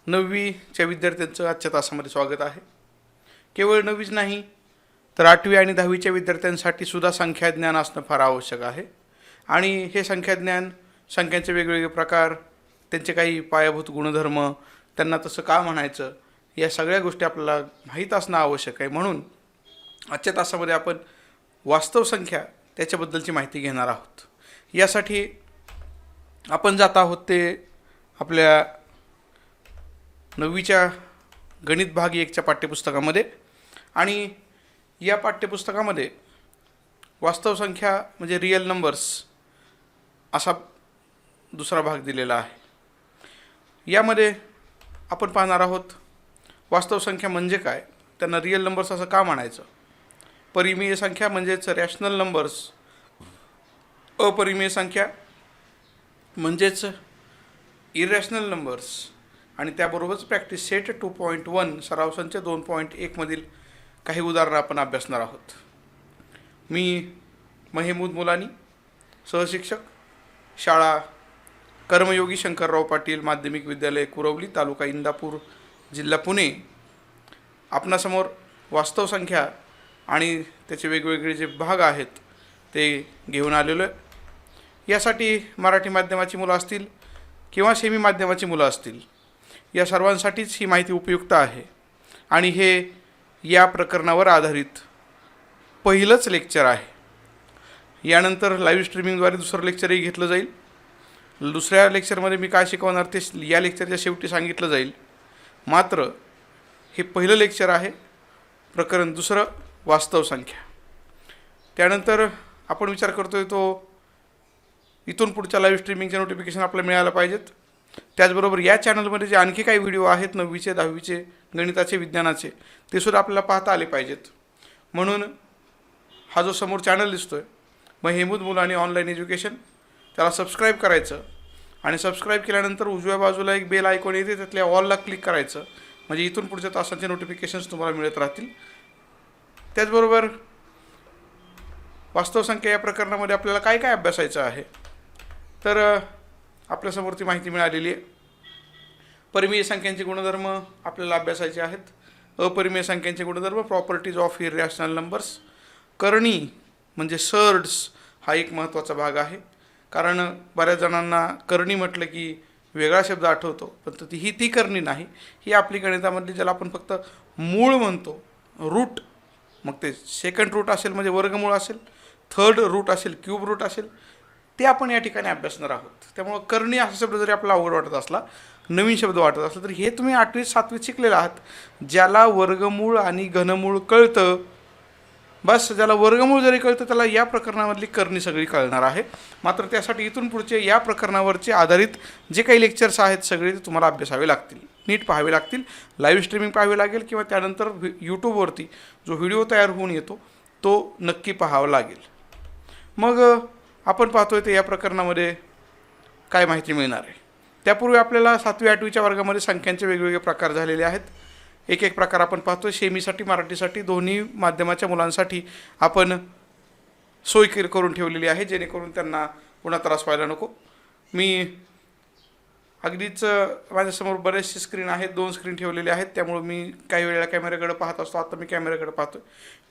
9वीच्या विद्यार्थ्यांचं आजच्या तासामध्ये स्वागत आहे. केवळ 9वीच नाही तर 8वी आणि 10वीच्या विद्यार्थ्यांसाठी सुद्धा संख्याज्ञान असणं फार आवश्यक आहे. आणि हे संख्याज्ञान, संख्यांचे वेगवेगळे प्रकार, त्यांचे काही पायाभूत गुणधर्म, त्यांना तसं का म्हणायचं, या सगळ्या गोष्टी आपल्याला माहीत असणं आवश्यक आहे. म्हणून आजच्या तासामध्ये आपण वास्तव संख्या त्याच्याबद्दलची माहिती घेणार आहोत. यासाठी आपण जात आहोत ते आपल्या 9वीच्या गणित भाग 1च्या पाठ्यपुस्तकामध्ये. आणि या पाठ्यपुस्तकामध्ये वास्तव संख्या म्हणजे रियल नंबर्स असा दुसरा भाग दिलेला आहे. यामध्ये आपण पाहणार आहोत वास्तव संख्या म्हणजे काय, त्यांना रियल नंबर्स असं का म्हणायचं, परिमेय संख्या म्हणजेच रॅशनल नंबर्स, अपरिमेय संख्या म्हणजेच इरॅशनल नंबर्स, आणि त्याबरोबरच प्रॅक्टिस सेट 2.1 सराव संच 2.1 मधील काही उदाहरणं आपण अभ्यासणार आहोत. मी महमूद मुलानी, सहशिक्षक, शाळा कर्मयोगी शंकरराव पाटील माध्यमिक विद्यालय कुरवली, तालुका इंदापूर, जिल्हा पुणे, आपणासमोर वास्तव संख्या आणि त्याचे वेगवेगळे जे भाग आहेत ते घेऊन आलेलो आहे. यासाठी मराठी माध्यमाची मुलं असतील किंवा सेमी माध्यमाची मुलं असतील, या सर्वांसाठीच ही माहिती उपयुक्त आहे. आणि हे या प्रकरणावर आधारित पहिलंच लेक्चर आहे. यानंतर लाईव्ह स्ट्रीमिंगद्वारे दुसरं लेक्चरही घेतलं जाईल. दुसऱ्या लेक्चरमध्ये मी काय शिकवणार ते या लेक्चरच्या शेवटी सांगितलं जाईल. मात्र हे पहिलं लेक्चर आहे, प्रकरण दुसरं, वास्तव संख्या. त्यानंतर आपण विचार करतोय तो इथून पुढच्या लाईव्ह स्ट्रीमिंगचे नोटिफिकेशन आपल्याला मिळायला पाहिजेत. त्याचबरोबर या चॅनलमध्ये जे आणखी काही व्हिडिओ आहेत 9वीचे 10वीचे गणिताचे, विज्ञानाचे, ते सुद्धा आपल्याला पाहता आले पाहिजेत. म्हणून हा जो समोर चॅनल दिसतोय महमूद मुलानी ऑनलाईन एज्युकेशन, त्याला सबस्क्राईब करायचं. आणि सबस्क्राईब केल्यानंतर उजव्या बाजूला एक बेल आयकॉन येते, त्यातल्या ऑलला क्लिक करायचं, म्हणजे इथून पुढच्या तासांचे नोटिफिकेशन्स तुम्हाला मिळत राहतील. त्याचबरोबर वास्तव संख्या या प्रकरणामध्ये आपल्याला काय काय अभ्यासायचं आहे, तर आपल्यासमोर ती माहिती मिळालेली आहे. परिमेय संख्यांचे गुणधर्म आपल्याला अभ्यासायचे आहेत. अपरिमेय संख्यांचे गुणधर्म, प्रॉपर्टीज ऑफ इरॅशनल नंबर्स. करणी म्हणजे सर्ड्स हा एक महत्त्वाचा भाग आहे. कारण बऱ्याच जणांना करणी म्हटलं की वेगळा शब्द आठवतो, पण ती करणी नाही. ही आपली गणितामधली ज्याला आपण फक्त मूळ म्हणतो, रूट, मग ते सेकंड रूट असेल म्हणजे वर्गमूळ असेल, थर्ड रूट असेल, क्यूब रूट असेल, ते आपण या ठिकाणी अभ्यासणार आहोत. त्यामुळं करणी असा शब्द जरी आपला अवघड वाटत असला, नवीन शब्द वाटत असला, तर हे तुम्ही 8वी 7वीत शिकलेला आहात. ज्याला वर्गमूळ आणि घनमूळ कळतं, बस ज्याला वर्गमूळ जरी कळतं त्याला या प्रकरणामधली करणी सगळी कळणार आहे. मात्र त्यासाठी इथून पुढचे या प्रकरणावरचे आधारित जे काही लेक्चर्स आहेत सगळे ते तुम्हाला अभ्यासावे लागतील, नीट पाहावे लागतील. लाईव्ह स्ट्रीमिंग पाहावे लागेल किंवा त्यानंतर यूट्यूबवरती जो व्हिडिओ तयार होऊन येतो तो नक्की पाहावा लागेल. मग आपण पाहतोय ते या प्रकरणामध्ये काय माहिती मिळणार आहे. त्यापूर्वी आपल्याला 7वी 8वीच्या वर्गामध्ये संख्यांचे वेगवेगळे प्रकार झालेले आहेत. एक एक प्रकार आपण पाहतोय. सेमीसाठी, मराठीसाठी, दोन्ही माध्यमाच्या मुलांसाठी आपण सोय करून ठेवलेली आहे, जेणेकरून त्यांना पुन्हा त्रास व्हायला नको. मी अगदीच माझ्यासमोर बरेचसे स्क्रीन आहेत, 2 स्क्रीन ठेवलेले आहेत. त्यामुळे मी काही वेळेला कॅमेऱ्याकडे पाहत असतो. आता मी कॅमेऱ्याकडे पाहतो.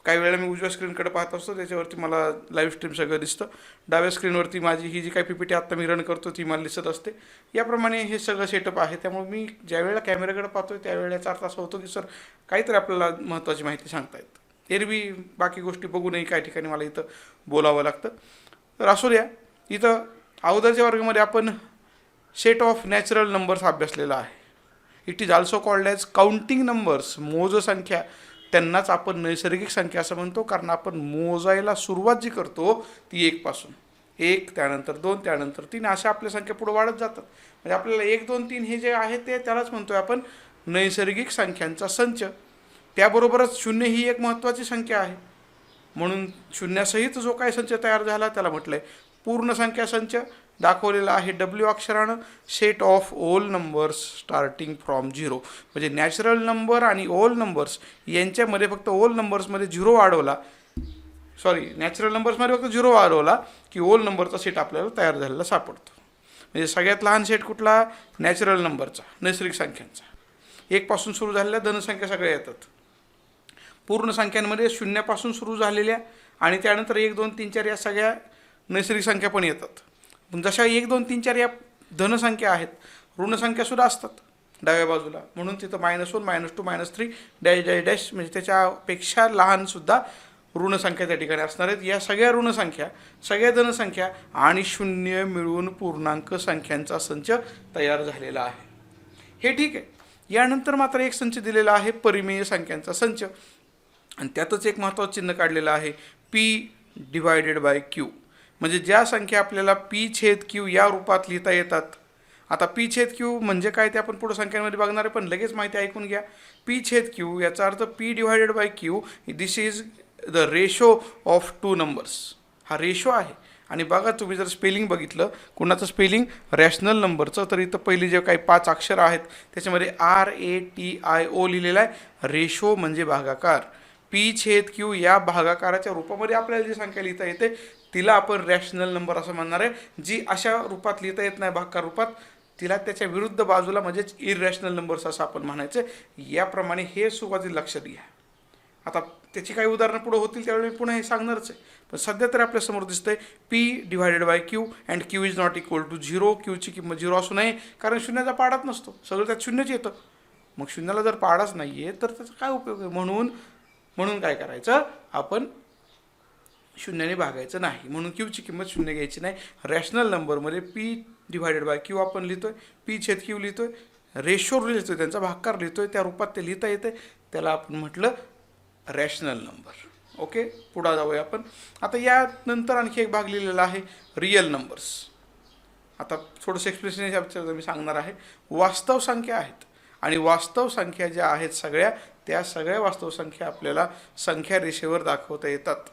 काही वेळेला मी उजव्या स्क्रीनकडे पाहत असतो, त्याच्यावरती मला लाईव्ह स्ट्रीम सगळं दिसतं. डाव्या स्क्रीनवरती माझी ही जी काही PPT आत्ता मी रन करतो ती मला दिसत असते. याप्रमाणे हे सगळं सेटअप आहे. त्यामुळे मी ज्या वेळेला कॅमेऱ्याकडे पाहतोय त्यावेळेला याचा अर्थ असा होतो की सर काहीतरी आपल्याला महत्त्वाची माहिती सांगतायत. एरवी बाकी गोष्टी बघूनही काही ठिकाणी मला इथं बोलावं लागतं. तर असू द्या. इथं अगोदरच्या वर्गामध्ये आपण सेट ऑफ नॅचरल नंबर्स अभ्यासलेला आहे. It is also called as counting numbers. मोज संख्या, त्यांनाच आपण नैसर्गिक संख्या असं म्हणतो, कारण आपण मोजायला सुरुवात जी करतो ती 1 पासून, 1 त्यानंतर 2 त्यानंतर 3 अशा आपल्या संख्या पुढे वाढत जातात. म्हणजे आपल्याला 1 2 3 हे जे आहे ते त्यालाच म्हणतोय आपण नैसर्गिक संख्यांचा संच. त्याबरोबरच 0 ही एक महत्त्वाची संख्या आहे. म्हणून शून्यासहित जो काही संच तयार झाला त्याला म्हटलंय पूर्ण संख्या संच. दाखवलेला आहे W अक्षरानं. Set of all numbers starting from 0. म्हणजे नॅचरल नंबर आणि ऑल नंबर्स यांच्यामध्ये फक्त ऑल नंबर्समध्ये 0 वाढवला, नॅचरल नंबर्समध्ये फक्त 0 वाढवला की ऑल नंबरचा सेट आपल्याला तयार झालेला सापडतो. म्हणजे सगळ्यात लहान सेट कुठला? नॅचरल नंबरचा, नैसर्गिक संख्यांचा. 1 पासून सुरू झालेल्या धनसंख्या सगळ्या येतात. पूर्ण संख्यांमध्ये शून्यापासून सुरू झालेल्या आणि त्यानंतर 1 2 3 4 या सगळ्या नैसर्गिक संख्या पण येतात. पण जशा 1 2 3 4 या धनसंख्या आहेत, ऋणसंख्यासुद्धा असतात डाव्या बाजूला. म्हणून तिथं -1 -2 -3 डॅश डॅश डॅश म्हणजे त्याच्यापेक्षा लहानसुद्धा ऋणसंख्या त्या ठिकाणी असणार आहेत. या सगळ्या ऋणसंख्या, सगळ्या धनसंख्या आणि शून्य मिळून पूर्णांक संख्यांचा संच तयार झालेला आहे. हे ठीक आहे. यानंतर मात्र एक संच दिलेला आहे परिमेय संख्यांचा संच, आणि त्यातच एक महत्त्वाचं चिन्ह काढलेलं आहे P/Q. म्हणजे ज्या संख्या आपल्याला P/Q या रूपात लिहिता येतात. आता P/Q म्हणजे काय ते आपण पुढे संख्यांमध्ये बघणार आहे, पण लगेच माहिती ऐकून घ्या. P/Q याचा अर्थ P/Q, this is the ratio of 2 numbers. हा रेशो आहे. आणि बघा, तुम्ही जर स्पेलिंग बघितलं कुणाचं स्पेलिंग रॅशनल नंबरचं, तर इथं पहिली जे काही 5 अक्षर आहेत त्याच्यामध्ये RATIO लिहिलेलं आहे. रेशो म्हणजे भागाकार. P/Q या भागाकाराच्या रूपामध्ये आपल्याला जी संख्या लिहिता येते तिला आपण रॅशनल नंबर असं म्हणणार आहे. जी अशा रूपात लिहिता येत नाही भागाकार रूपात, तिला त्याच्या विरुद्ध बाजूला म्हणजेच इररॅशनल नंबर्स असं आपण म्हणायचं. याप्रमाणे हे सुरुवातीला लक्षात घ्या. आता त्याची काही उदाहरणं पुढे होतील त्यावेळी मी पुन्हा हे सांगणारच आहे, पण सध्या तर आपल्यासमोर दिसतंय P/Q and Q is not equal to 0. क्यूची किंमत 0 असू नये, कारण शून्याचा पाडाच नसतो, सगळं त्यात शून्यच येतं. मग शून्याला जर पाडाच नाही आहे तर त्याचा काय उपयोग आहे. म्हणून काय करायचं, आपण शून्याने भागायचं नाही. म्हणून क्यूची किंमत 0 घ्यायची नाही. रॅशनल नंबरमध्ये P/Q आपण लिहितोय, P/Q लिहितोय, रेशो लिहितोय, त्यांचा भागाकार लिहितोय, त्या रूपात ते लिहिता येते, त्याला आपण म्हटलं रॅशनल नंबर. ओके, पुढे जाऊया आपण. आता यानंतर आणखी एक भाग लिहिलेला आहे रिअल नंबर्स. आता थोडंसं एक्सप्लेनेशन मी सांगणार आहे. वास्तव संख्या आहेत, आणि वास्तव संख्या ज्या आहेत त्या सगळ्या वास्तव संख्या आपल्याला संख्या रेषेवर दाखवता येतात.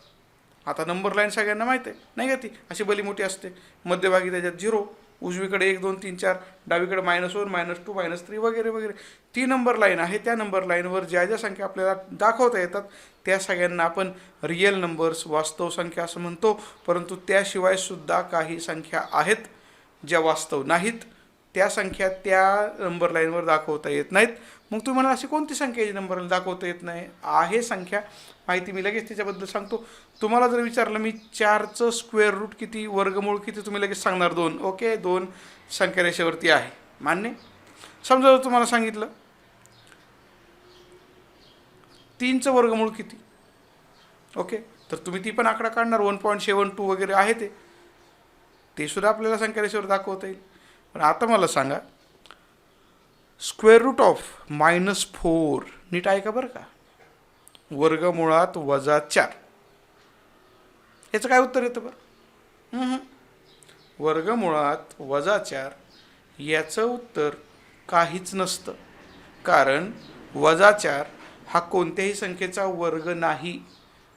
आता नंबर लाईन सगळ्यांना माहिती आहे नाही का, ती अशी भली मोठी असते. मध्यभागी त्याच्यात 0, उजवीकडे 1 2 3 4, डावीकडे -1 -2 -3 वगैरे वगैरे. ती नंबर लाईन आहे. त्या नंबर लाईनवर ज्या ज्या संख्या आपल्याला दाखवता येतात त्या सगळ्यांना आपण रिअल नंबर्स, वास्तव संख्या असं म्हणतो. परंतु त्याशिवाय सुद्धा काही संख्या आहेत ज्या वास्तव नाहीत, त्या संख्या त्या नंबर लाईनवर दाखवता येत नाहीत. मग तुम्ही म्हणाल अशी कोणती संख्या जी नंबर दाखवता येत नाही आहे संख्या, माहिती मी लगेच त्याच्याबद्दल सांगतो. तुम्हाला जर विचारलं मी 4चं स्क्वेअर रूट किती, वर्गमूळ किती, तुम्ही लगेच सांगणार 2. ओके, 2 संख्या रेषेवरती आहे, मान्य. समजा जर तुम्हाला सांगितलं 3चं वर्गमूळ किती, ओके, तर तुम्ही ती पण आकडा काढणार. 1.72 वगैरे आहे ते सुद्धा आपल्याला संख्या रेषेवर दाखवता येईल. पण आता मला सांगा, स्क्वेअर रूट ऑफ -4, नीट ऐका बरं का, वर्गमुळात -4, याचं काय उत्तर येतं बरं? वर्गमुळात -4 याचं उत्तर काहीच नसतं. कारण -4 हा कोणत्याही संख्येचा वर्ग नाही.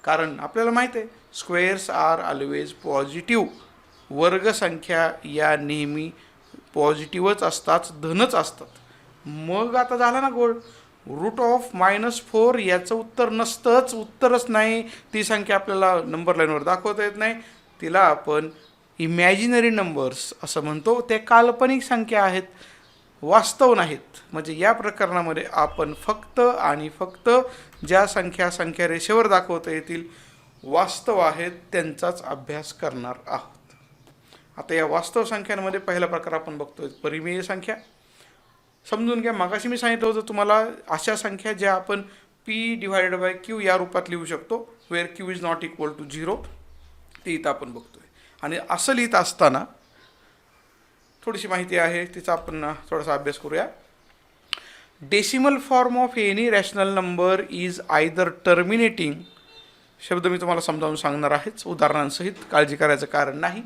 कारण आपल्याला माहीत आहे स्क्वेअर्स आर ऑलवेज पॉझिटिव्ह. वर्गसंख्या या नेहमी पॉझिटिव्हच असतात, धनच असतात. मग आता झाला ना गोळ. रूट ऑफ -4 याचं उत्तर नसतंच, उत्तरच नाही. ती संख्या आपल्याला नंबर लाईनवर दाखवता येत नाही. तिला आपण इमॅजिनरी नंबर्स असं म्हणतो. ते काल्पनिक संख्या आहेत, वास्तव नाहीत. म्हणजे या प्रकरणामध्ये आपण फक्त आणि फक्त ज्या संख्या रेषेवर दाखवता येतील, वास्तव आहेत, त्यांचाच अभ्यास करणार आहोत. आता या वास्तव संख्यांमध्ये पहिला प्रकार आपण बघतोय परिमेय संख्या. समजून घ्या, मगाशी मी सांगितलं होतं तुम्हाला अशा संख्या ज्या आपण P/Q या रूपात लिहू शकतो, where Q is not equal to 0, ते इथं आपण बघतोय. आणि असं लिहित असताना थोडीशी माहिती आहे, तिचा आपण थोडासा अभ्यास करूया. Decimal form of any rational number is either terminating. शब्द मी तुम्हाला समजावून सांगणार आहेच उदाहरणांसहित, काळजी करायचं कारण नाही.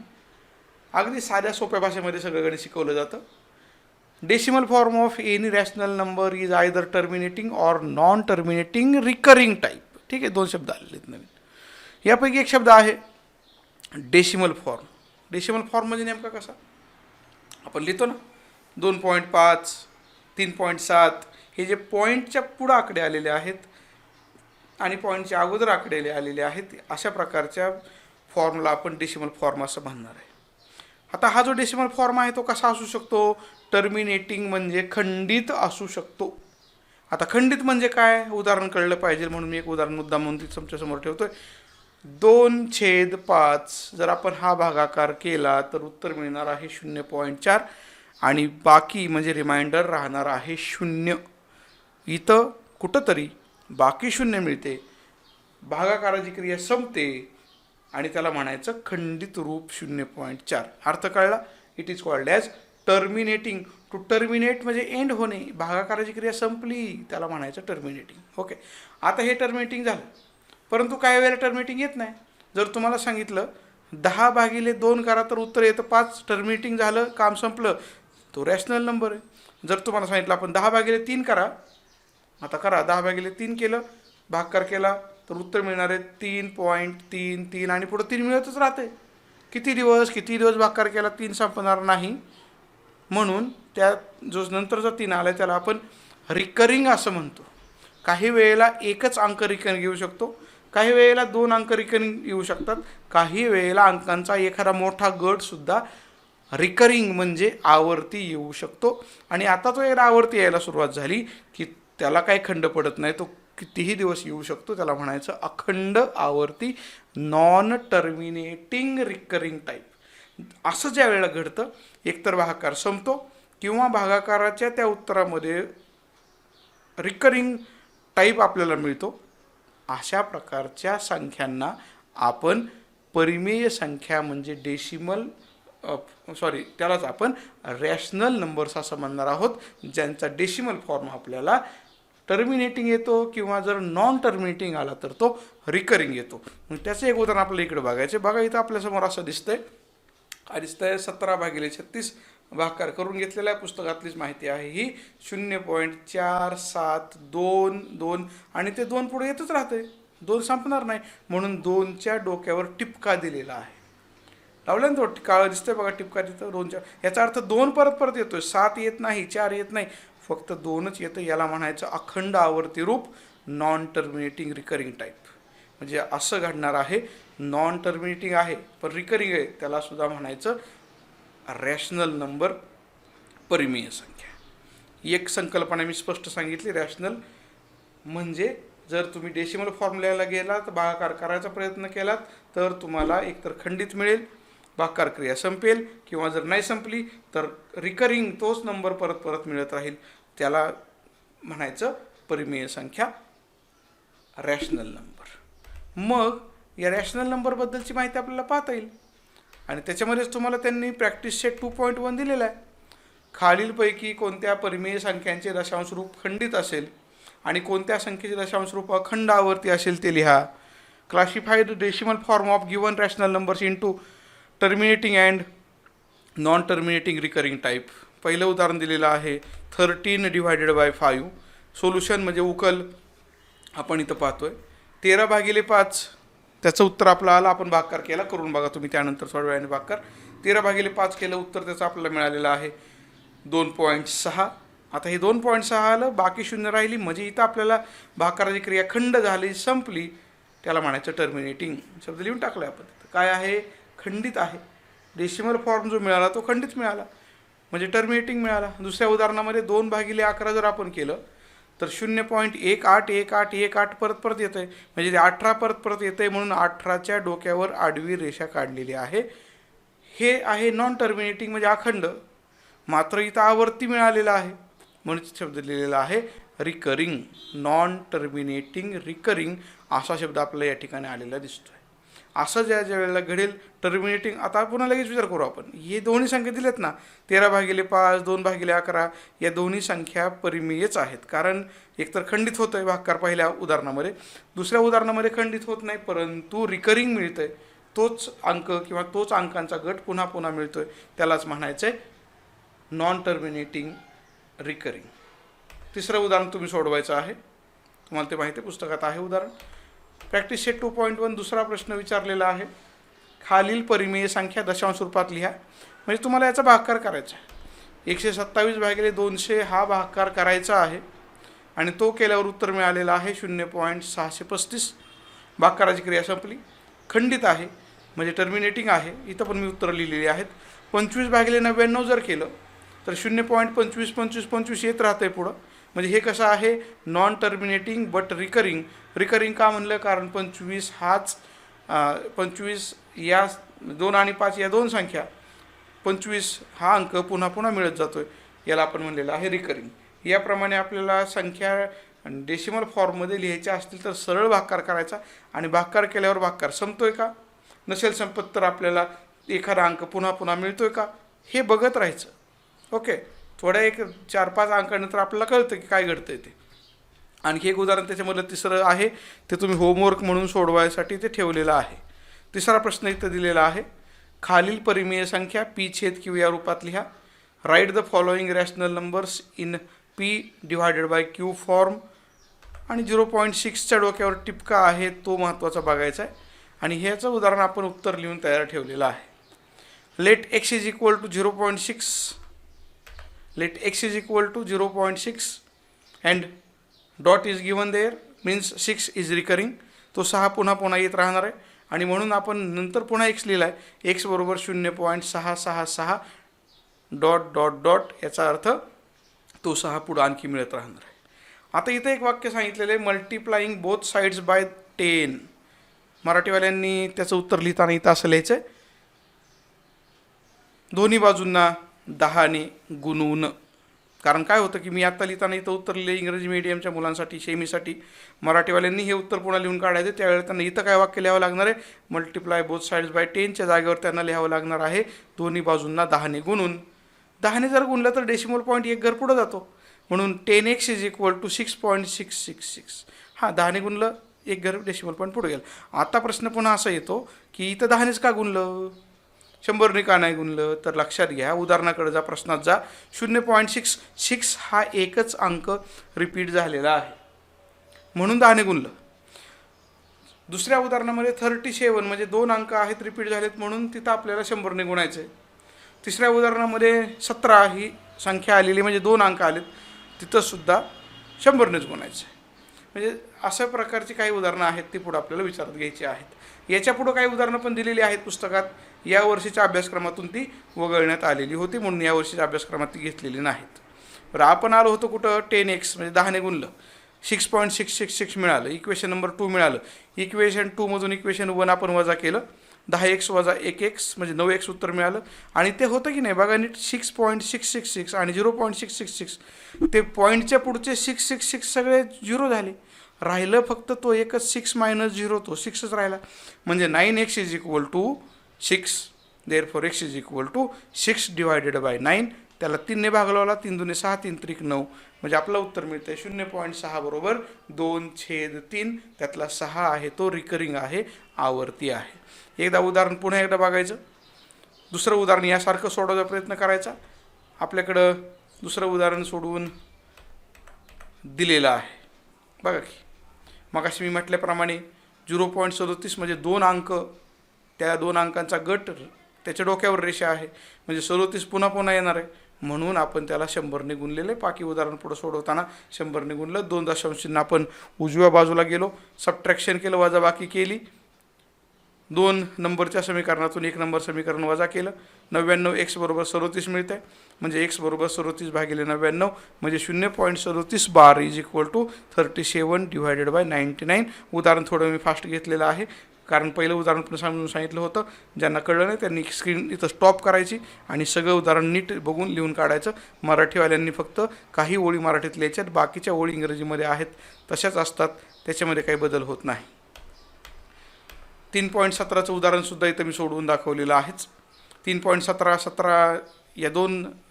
अगदी साध्या सोप्या भाषेमध्ये सगळं गणित शिकवलं जातं. Decimal form of any rational number is either terminating or non terminating recurring type. ठीक आहे, 2 शब्द आलेले आहेत नवीन. यापैकी एक शब्द आहे डेसिमल फॉर्म. डेसिमल फॉर्म म्हणजे नेमका कसा आपण लिहितो ना, 2.5, 3.7 हे जे पॉईंटच्या पुढं आकडे आलेले आहेत आणि पॉईंटच्या अगोदर आकडे आलेले आहेत, अशा प्रकारच्या फॉर्मला आपण डेसिमल फॉर्म असं म्हणणार आहे. आता हा जो डेसिमल फॉर्म आहे तो कसा असू शकतो? टर्मिनेटिंग म्हणजे खंडित असू शकतो. आता खंडित म्हणजे काय उदाहरण कळलं पाहिजे म्हणून मी एक उदाहरण मुद्दा म्हणून तुमच्यासमोर ठेवतोय. 2/5 जर आपण हा भागाकार केला तर उत्तर मिळणार आहे 0.4 आणि बाकी म्हणजे रिमाइंडर राहणार आहे 0. इथं कुठंतरी बाकी 0 मिळते, भागाकाराची क्रिया संपते आणि त्याला म्हणायचं खंडित रूप 0.4. अर्थ कळला? It is called as terminating. To terminate म्हणजे एंड होणे, भागाकाराची क्रिया संपली त्याला म्हणायचं टर्मिनेटिंग. ओके, आता हे टर्मिनेटिंग झालं, परंतु काही वेळेला टर्मिनेटिंग येत नाही. जर तुम्हाला सांगितलं 10/2 करा तर उत्तर येतं 5, टर्मिनेटिंग झालं, काम संपलं, तो रॅशनल नंबर आहे. जर तुम्हाला सांगितलं आपण 10/3 करा, आता करा, 10/3 केलं, भागाकार केला तर उत्तर मिळणार आहे 3.33 आणि पुढं 3 मिळतच राहते. किती दिवस भागाकार केला 3 संपणार नाही, म्हणून त्या जो नंतरचा 3 आला त्याला आपण रिकरिंग असं म्हणतो. काही वेळेला एकच अंक रिकरिंग येऊ शकतो, काही वेळेला 2 अंक रिकरिंग येऊ शकतात, काही वेळेला अंकांचा एखादा मोठा गटसुद्धा रिकरिंग म्हणजे आवर्ती येऊ शकतो. आणि आता तो एकदा आवर्ती यायला सुरुवात झाली की त्याला काही खंड पडत नाही, तो कितीही दिवस येऊ शकतो, त्याला म्हणायचं अखंड आवर्ती, नॉन टर्मिनेटिंग रिकरिंग टाईप. असं ज्या वेळेला घडतं एकतर भागाकार संपतो किंवा भागाकाराच्या त्या उत्तरामध्ये रिकरिंग टाईप आपल्याला मिळतो, अशा प्रकारच्या संख्यांना आपण परिमेय संख्या म्हणजे त्यालाच आपण रॅशनल नंबर्स असं म्हणणार आहोत, ज्यांचा डेसिमल फॉर्म आपल्याला टर्मिनेटिंग येतो किंवा जर नॉन टर्मिनेटिंग आला तर तो रिकरिंग येतो. मग त्याचं एक उदाहरण आपल्याला इकडे बघायचं. बघा, इथं आपल्यासमोर असं दिसतंय 17/36 भागाकार करून घेतलेला आहे, पुस्तकातलीच माहिती आहे ही. 0.4722 आणि ते 2 पुढे येतच राहते, 2 संपणार नाही, म्हणून 2च्या डोक्यावर टिपका दिलेला आहे. लावलं ना, तो काळं दिसतंय बघा टिपका तिथं 2च्या. याचा अर्थ 2 परत येतोय, 7 येत नाही, 4 येत नाही, फक्त 2च येतं. याला म्हणायचं अखंड आवर्ती रूप, नॉन टर्मिनेटिंग रिकरिंग टाईप. म्हणजे असं घडणार आहे, नॉन टर्मिनेटिंग आहे पण रिकरिंग आहे, त्याला सुद्धा म्हणायचं रॅशनल नंबर, परिमेय संख्या. एक संकल्पना मी स्पष्ट सांगितली. रॅशनल म्हणजे जर तुम्ही डेसिमल फॉर्म्युल्याला गेलात, भागाकार करायचा प्रयत्न केलात तर तुम्हाला एकतर खंडित मिळेल, भागाकार क्रिया संपेल, किंवा जर नाही संपली तर रिकरिंग तोच नंबर परत मिळत राहील, त्याला म्हणायचं परिमेय संख्या, रॅशनल नंबर. मग या रॅशनल नंबरबद्दलची माहिती आपल्याला पाहता येईल आणि त्याच्यामध्येच तुम्हाला त्यांनी प्रॅक्टिस सेट 2.1 दिलेला आहे. खालीलपैकी कोणत्या परिमेय संख्यांचे दशांश रूप खंडित असेल आणि कोणत्या संख्येचे दशांश रूप अखंड आवर्ती असेल ते लिहा. Classify the decimal form of given rational numbers into terminating and non terminating recurring type. पहिलं उदाहरण दिलेलं आहे 13/5. सोल्युशन म्हणजे उकल आपण इथं पाहतोय 13/5. त्याचं उत्तर आपलं आलं, आपण भागाकार केला, करून बघा तुम्ही त्यानंतर थोड्या वेळाने भागाकार. 13/5 केलं, उत्तर त्याचं आपल्याला मिळालेलं आहे 2.6. आता हे 2.6 आलं, बाकी 0 राहिली, म्हणजे इथं आपल्याला भागाकाराची क्रिया खंड झाली, संपली, त्याला म्हणायचं टर्मिनेटिंग. शब्द लिहून टाकला आपण. काय आहे? खंडित आहे. डेसिमल फॉर्म जो मिळाला तो खंडित मिळाला म्हणजे टर्मिनेटिंग मिळाला. दुसऱ्या उदाहरणामध्ये 2/11 जर आपण केलं तर 0.181818 परत येतं आहे, म्हणजे ते 18 परत येतं आहे, म्हणून 18च्या डोक्यावर आडवी रेषा काढलेली आहे. हे आहे नॉन टर्मिनेटिंग म्हणजे अखंड, मात्र इथं आवर्ती मिळालेला आहे म्हणून शब्द लिहिलेला आहे रिकरिंग. नॉन टर्मिनेटिंग रिकरिंग असा शब्द आपल्याला या ठिकाणी आलेला दिसतो आहे. असं ज्या वेळेला घडेल टर्मिनेटिंग. आता पुन्हा लगेच विचार करू आपण, हे दोन्ही संख्या दिलेत ना, 13/5, 2/11, या दोन्ही संख्या परिमेयच आहेत, कारण एकतर खंडित होतं आहे भागाकार पहिल्या उदाहरणामध्ये, दुसऱ्या उदाहरणामध्ये खंडित होत नाही, परंतु रिकरिंग मिळतं आहे, तोच अंक किंवा तोच अंकांचा गट पुन्हा मिळतो आहे, त्यालाच म्हणायचं आहे नॉन टर्मिनेटिंग रिकरिंग. तिसरं उदाहरण तुम्ही सोडवायचं आहे, तुम्हाला ते माहिती आहे, पुस्तकात आहे उदाहरण. प्रॅक्टिस सेट 2.1 दुसरा प्रश्न विचारलेला आहे, खालील परिमेय संख्या दशांश रूपात लिहा. म्हणजे तुम्हाला याचा भागाकार करायचा आहे. 127/200 हा भागाकार करायचा आहे आणि तो केल्यावर उत्तर मिळालेलं आहे 0.635. भागाकाराची क्रिया संपली, खंडित आहे म्हणजे टर्मिनेटिंग आहे. इथं पण मी उत्तरं लिहिलेली आहेत. 25/99 जर केलं तर 0.252525 येत राहतं आहे पुढं, म्हणजे हे कसं आहे, non terminating but recurring. Recurring का म्हणलं, कारण 25 हाच 25 या 2 आणि 5 या दोन संख्या 25 हा अंक पुन्हा पुन्हा मिळत जातोय, याला आपण म्हणलेलं आहे रिकरिंग. याप्रमाणे आपल्याला संख्या डेसिमल फॉर्ममध्ये लिहायच्या असतील तर सरळ भागाकार करायचा, आणि भागाकार केल्यावर भागाकार संपतोय का, नसेल संपत तर आपल्याला एखादा अंक पुन्हा पुन्हा मिळतोय का हे बघत राहायचं. ओके, थोड्या एक 4-5 अंकानंतर आपल्याला कळतं की काय घडतंय ते. आणखी एक उदाहरण त्याच्यामधलं तिसरं आहे, ते तुम्ही होमवर्क म्हणून सोडवायसाठी ते ठेवलेलं आहे. तिसरा प्रश्न इथं दिलेला आहे, खालील परिमेय संख्या पी छेद क्यू या रूपात लिहा. Write the following rational numbers in P divided by Q form. आणि 0.6च्या डोक्यावर टिपका आहे तो महत्त्वाचा बघायचा आहे. आणि ह्याचं उदाहरण आपण उत्तर लिहून तयार ठेवलेलं आहे. Let X is equal to 0.6. Let X is equal to 0.6 and dot is given there means 6 is recurring. तो 6 पुन्हा पुन्हा येत राहणार आहे, आणि म्हणून आपण नंतर पुन्हा एक्स लिहिला आहे. एक्स बरोबर 0.666 डॉट डॉट डॉट, याचा अर्थ तो 6 पुढं आणखी मिळत राहणार आहे. आता इथं एक वाक्य सांगितलेलं आहे, मल्टिप्लाईंग बोथ साईड्स बाय 10. मराठीवाल्यांनी त्याचं उत्तर लिहिताना इथं असं लिहायचं आहे, दोन्ही बाजूंना 10ने गुणवून. कारण काय होतं की मी आत्ता लिहिताना इथं उत्तर लिहिले इंग्रजी मीडियमच्या मुलांसाठी, सेमीसाठी. मराठीवाल्यांनी हे उत्तर पुन्हा लिहून काढायचं, त्यावेळेला त्यांना इथं काय वाक्य लिहावं लागणार आहे, मल्टिप्लाय बोथ साईड्स बाय 10च्या जागेवर त्यांना लिहावं लागणार आहे दोन्ही बाजूंना 10ने गुणून. 10ने जर गुणलं तर डेसिमल पॉईंट एक घर पुढं जातो, म्हणून 10x इज इक्वल टू 6.666. हां, 10ने गुणलं, एक घर डेसिमल पॉईंट पुढे गेलं. आता प्रश्न पुन्हा असा येतो की इथं 10नेच का गुणलं, 100ने का नाही गुणलं. तर लक्षात घ्या, उदाहरणाकडे जा, प्रश्नात जा. 0.66 हा एकच अंक रिपीट झालेला आहे, म्हणून 10ने गुणलं. दुसऱ्या उदाहरणामध्ये 37 म्हणजे 2 अंक आहेत रिपीट झालेत, म्हणून तिथं आपल्याला 100ने गुणायचं आहे. तिसऱ्या उदाहरणामध्ये 17 ही संख्या आलेली म्हणजे 2 अंक आलेत, तिथंसुद्धा 100नेच गुणायचं आहे. म्हणजे अशा प्रकारची काही उदाहरणं आहेत ती पुढं आपल्याला विचारात घ्यायची आहेत. याच्या पुढं काही उदाहरणं पण दिलेली आहेत पुस्तकात, या वर्षीच्या अभ्यासक्रमातून ती वगळण्यात आलेली होती, म्हणून या वर्षीच्या अभ्यासक्रमात ती घेतलेली नाहीत. बरं, आपण आलो होतो कुठं, 10x म्हणजे 10ने गुणलं, 6.666 मिळालं, इक्वेशन नंबर 2 मिळालं. इक्वेशन 2मधून इक्वेशन 1 आपण वजा केलं, 10x वजा 1x म्हणजे 9x उत्तर मिळालं. आणि ते होतं की नाही बघा नीट, 6.666 आणि 0.666 ते पॉईंटच्या पुढचे 666 सगळे 0 झाले, राहिलं फक्त तो एकच 6 - 0, तो 6च राहिला. म्हणजे 9x is equal to 6. Therefore x is equal to 6 divided by 9. त्याला 3ने भागलावला, 3 दुने 6, 3 त्रिक 9, म्हणजे आपलं उत्तर मिळतं 0.6 बरोबर 2/3. त्यातला 6 आहे तो रिकरिंग आहे, आवर्ती आहे. एकदा उदाहरण पुन्हा एकदा बघायचं. दुसरं उदाहरण यासारखं सोडवायचा प्रयत्न करायचा. आपल्याकडं दुसरं उदाहरण सोडवून दिलेलं आहे बघा की, मगाशी मी म्हटल्याप्रमाणे 0.37 म्हणजे 2 अंक, त्या 2 अंकांचा गट, त्याच्या डोक्यावर रेषा आहे, म्हणजे 37 पुन्हा पुन्हा येणार आहे, म्हणून आपण त्याला 100ने गुणलेलं आहे. बाकी उदाहरण पुढं सोडवताना 100ने गुणलं. 2 दशांशांना आपण उजव्या बाजूला गेलो, सबट्रॅक्शन केलं, वजाबाकी केली, 2 नंबरच्या समीकरणातून 1 नंबर समीकरण वजा केलं. 99x बरोबर 37 मिळतं आहे, म्हणजे x बरोबर 37 भागिले 99 म्हणजे 0.37 bar is equal to 37 divided by 99. उदाहरण थोडं मी फास्ट घेतलेलं आहे, कारण पहिलं उदाहरण पण समजून सांगितलं होतं. ज्यांना कळलं नाही त्यांनी स्क्रीन इथं स्टॉप करायची आणि सगळं उदाहरण नीट बघून लिहून काढायचं. मराठीवाल्यांनी फक्त काही ओळी मराठीत लिहायच्यात, बाकीच्या ओळी इंग्रजीमध्ये आहेत तशाच असतात, त्याच्यामध्ये काही बदल होत नाही. 3.17चं उदाहरणसुद्धा इथं मी सोडवून दाखवलेलं आहेच. 3.17 या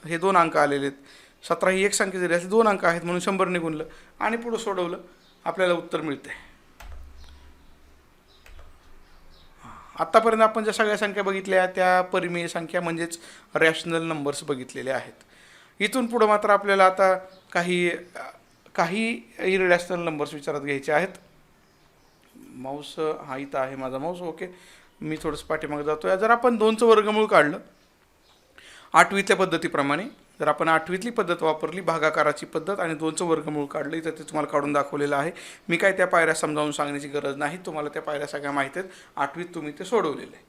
हे दोन अंक आलेले आहेत. 17 ही एक संख्या जरी असली 2 अंक आहेत म्हणून 100ने गुणलं आणि पुढं सोडवलं, आपल्याला उत्तर मिळते. आत्तापर्यंत आपण ज्या सगळ्या संख्या बघितल्या त्या परिमेय संख्या म्हणजेच रॅशनल नंबर्स बघितलेले आहेत. इथून पुढं मात्र आपल्याला आता काही इररॅशनल नंबर्स विचारात घ्यायचे आहेत. माऊस हा इथं आहे माझा माऊस. ओके, मी थोडंसं पाठीमागे जातो. जर आपण 2चं वर्गमूळ काढलं 8वीतल्या पद्धतीप्रमाणे, जर आपण 8वीतली पद्धत वापरली, भागाकाराची पद्धत, आणि 2चं वर्गमूळ काढलं, इथं ते तुम्हाला काढून दाखवलेलं आहे. मी काय त्या पायऱ्या समजावून सांगण्याची गरज नाही, तुम्हाला त्या पायऱ्या सगळ्या माहीत आहेत, 8वीत तुम्ही ते सोडवलेलं आहे.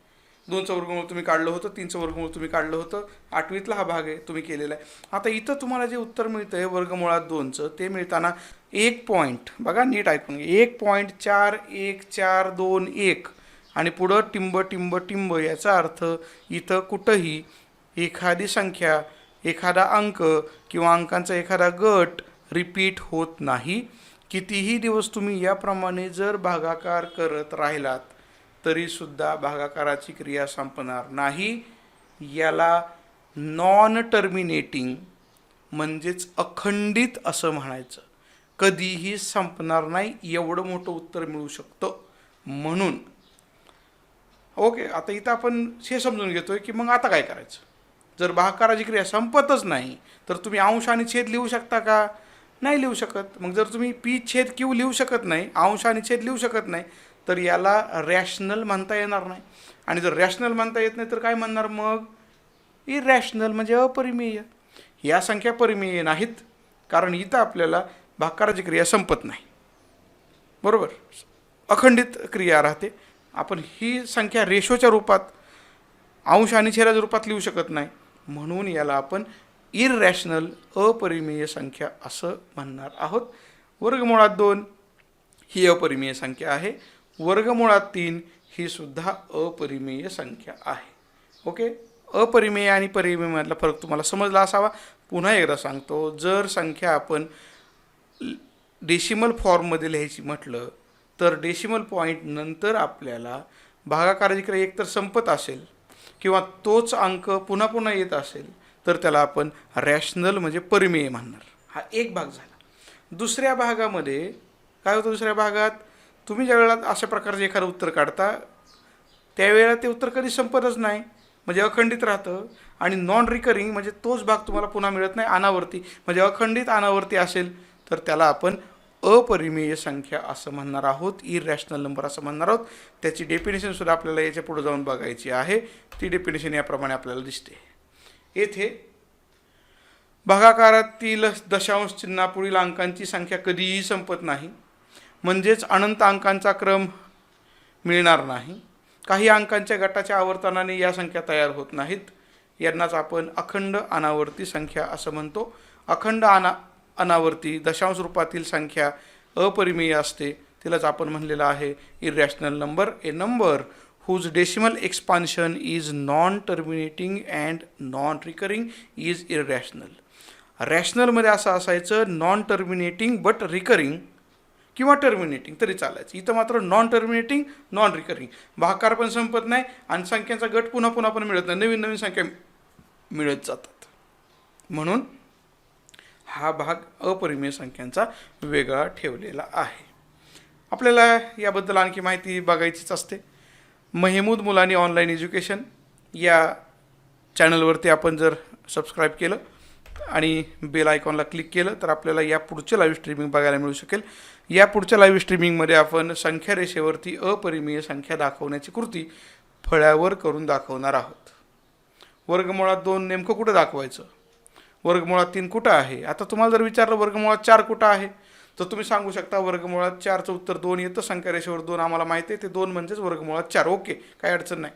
2चं वर्गमूळ तुम्ही काढलं होतं, 3चं वर्गमूळ तुम्ही काढलं होतं, 8वीतला हा भाग आहे तुम्ही केलेला आहे. आता इथं तुम्हाला जे उत्तर मिळतं आहे वर्गमुळात 2चं ते मिळताना 1 पॉईंट, बघा नीट ऐकून घ्या, 1.4142 आणि पुढं टिंब टिंब टिंब, याचा अर्थ इथं कुठंही एखादी संख्या, एखादा अंक किंवा अंकांचा एखादा गट रिपीट होत नाही. कितीही दिवस तुम्ही याप्रमाणे जर भागाकार करत राहिलात तरीसुद्धा भागाकाराची क्रिया संपणार नाही. याला नॉन टर्मिनेटिंग म्हणजेच अखंडित असं म्हणायचं. कधीही संपणार नाही एवढं मोठं उत्तर मिळू शकतं. म्हणून ओके, आता इथं आपण हे समजून घेतोय की मग आता काय करायचं. जर भागाकाराची क्रिया संपतच नाही तर तुम्ही अंश आणि छेद लिहू शकता का? नाही लिहू शकत. मग जर तुम्ही पी छेद क्यू लिहू शकत नाही, अंश आणि छेद लिहू शकत नाही, तर याला रॅशनल म्हणता येणार नाही. आणि जर रॅशनल म्हणता येत नाही तर काय म्हणणार मग? इरॅशनल म्हणजे अपरिमेय. या संख्या परिमेय नाहीत कारण इथं आपल्याला भागाकाराची क्रिया संपत नाही, बरोबर, अखंडित क्रिया राहते. आपण ही संख्या रेशोच्या रूपात, अंश आणि छेदाच्या रूपात लिहू शकत नाही. म्हणून याला आपण इररॅशनल अपरिमेय संख्या असं म्हणणार आहोत. वर्गमुळात 2 ही अपरिमेय संख्या आहे. वर्गमुळात 3 ही सुद्धा अपरिमेय संख्या आहे. ओके, अपरिमेय आणि परिमेयमधला फरक तुम्हाला समजला असावा. पुन्हा एकदा सांगतो, जर संख्या आपण डेसिमल फॉर्ममध्ये लिहायची म्हटलं तर डेसिमल पॉईंट नंतर आपल्याला भागाकाराची क्रिया एकतर संपत असेल किंवा तोच अंक पुन्हा पुन्हा येत असेल तर त्याला आपण रॅशनल म्हणजे परिमेय म्हणणार. हा एक भाग झाला. दुसऱ्या भागामध्ये काय होतं? दुसऱ्या भागात तुम्ही ज्या वेळेला अशा प्रकारचे एखादं उत्तर काढता त्यावेळेला ते उत्तर कधी संपतच नाही, म्हणजे अखंडित राहतं. आणि नॉन रिकरिंग म्हणजे तोच भाग तुम्हाला पुन्हा मिळत नाही. अनावर्ती म्हणजे अखंडित अनावर्ती असेल तर त्याला आपण अपरिमेय संख्या असं म्हणणार आहोत, इररॅशनल नंबर असं म्हणणार आहोत. त्याची डेफिनेशनसुद्धा आपल्याला याच्या पुढे जाऊन बघायची आहे. ती डेफिनेशन याप्रमाणे आपल्याला दिसते. येथे भागाकारातील दशांश चिन्हापुढील अंकांची संख्या कधीही संपत नाही, म्हणजेच अनंत अंकांचा क्रम मिळणार नाही. काही अंकांच्या गटाच्या आवर्तनाने या संख्या तयार होत नाहीत. यांनाच आपण अखंड अनावर्ती संख्या असं म्हणतो. अखंड अनावर्ती दशांश रूपातील संख्या अपरिमेय असते, तिलाच आपण म्हणलेलं आहे irrational number. A number whose decimal expansion is non-terminating and non-recurring is irrational. रॅशनलमध्ये असं असायचं नॉन टर्मिनेटिंग बट रिकरिंग किंवा टर्मिनेटिंग तरी चालायचं. इथं मात्र नॉन टर्मिनेटिंग नॉन रिकरिंग, भागाकार पण संपत नाही आणि संख्यांचा गट पुन्हा पुन्हा पण मिळत नाही, नवीन नवीन संख्या मिळत जातात. म्हणून हा भाग अपरिमेय संख्यांचा वेगळा ठेवलेला आहे. आपल्याला याबद्दल आणखी माहिती बघायचीच असते. महमूद मुलानी ऑनलाईन एज्युकेशन या चॅनलवरती आपण जर सबस्क्राईब केलं आणि बेल आयकॉनला क्लिक केलं तर आपल्याला या पुढचे लाईव्ह स्ट्रीमिंग बघायला मिळू शकेल. या पुढच्या लाईव्ह स्ट्रीमिंगमध्ये आपण संख्या रेषेवरती अपरिमेय संख्या दाखवण्याची कृती फळ्यावर करून दाखवणार आहोत. वर्गमुळात 2 नेमकं कुठं दाखवायचं, वर्गमुळात 3 कुठं आहे. आता तुम्हाला जर विचारलं वर्गमुळात 4 कुठं आहे तर तुम्ही सांगू शकता वर्गमुळात 4चं उत्तर 2 येतं. संख्या रेषेवर 2 आम्हाला माहिती आहे, ते 2 म्हणजेच वर्गमुळात 4. ओके, काही अडचण नाही.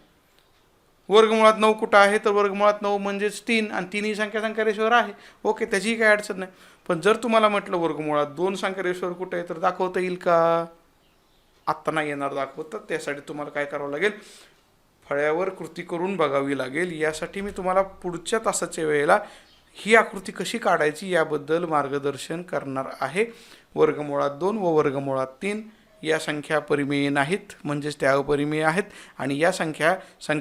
वर्गमुळात 9 कुठं आहे तर वर्गमुळात 9 म्हणजेच 3 आणि 3 ही संख्या रेषेवर आहे. ओके, त्याचीही काही अडचण नाही. पण जर तुम्हाला म्हटलं वर्गमुळात 2 संख्या रेषेवर कुठं आहे तर दाखवता येईल का? आत्ता नाही येणार दाखवतं. त्यासाठी तुम्हाला काय करावं लागेल, फळ्यावर कृती करून बघावी लागेल. यासाठी मी तुम्हाला पुढच्या तासाच्या वेळेला ही आकृती कशी काढायची याबद्दल मार्गदर्शन करणार आहे. वर्गमुळात 2 व वर्गमुळात 3 या संख्या परिमेय नाहीत, म्हणजेच त्या अपरिमेय आहेत. आणि या संख्या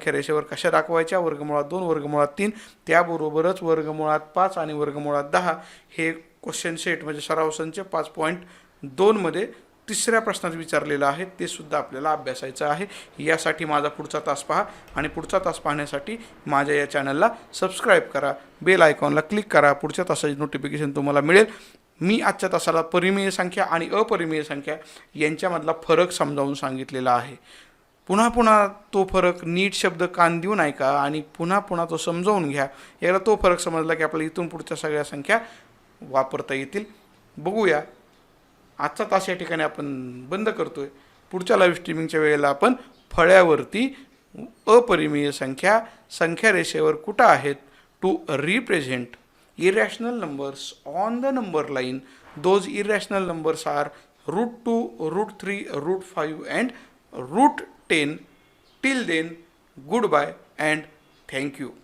रेषेवर कशा दाखवायच्या, वर्गमुळात 2 वर्गमुळात 3, त्याबरोबरच वर्गमुळात 5 आणि वर्गमुळात 10 हे क्वेश्चन सेट म्हणजे सराव संच 5.2 मध्ये तिसऱ्या प्रश्नात विचारलेलं आहे, ते सुद्धा आपल्याला अभ्यासायचं आहे. यासाठी माझा पुढचा तास पहा आणि पुढचा तास पाहण्यासाठी माझ्या या चॅनलला सबस्क्राईब करा, बेल आयकॉनला क्लिक करा. पुढच्या तासाची नोटिफिकेशन तुम्हाला मिळेल. मी आजच्या तासाला परिमेय संख्या आणि अपरिमेय संख्या यांच्यामधला फरक समजावून सांगितलेला आहे. पुन्हा पुन्हा तो फरक नीट शब्द कान देऊन ऐका आणि पुन्हा पुन्हा तो समजावून घ्या. याला तो फरक समजला की आपल्याला इथून पुढच्या सगळ्या संख्या वापरता येतील. बघूया, आजचा तास या ठिकाणी आपण बंद करतोय. पुढच्या लाईव्ह स्ट्रीमिंगच्या वेळेला आपण फळ्यावरती अपरिमेय संख्या संख्या रेषेवर कुठं आहेत? To represent irrational numbers on the number line. Those irrational numbers are √2, √3, √5 and √10. Till then, goodbye and thank you.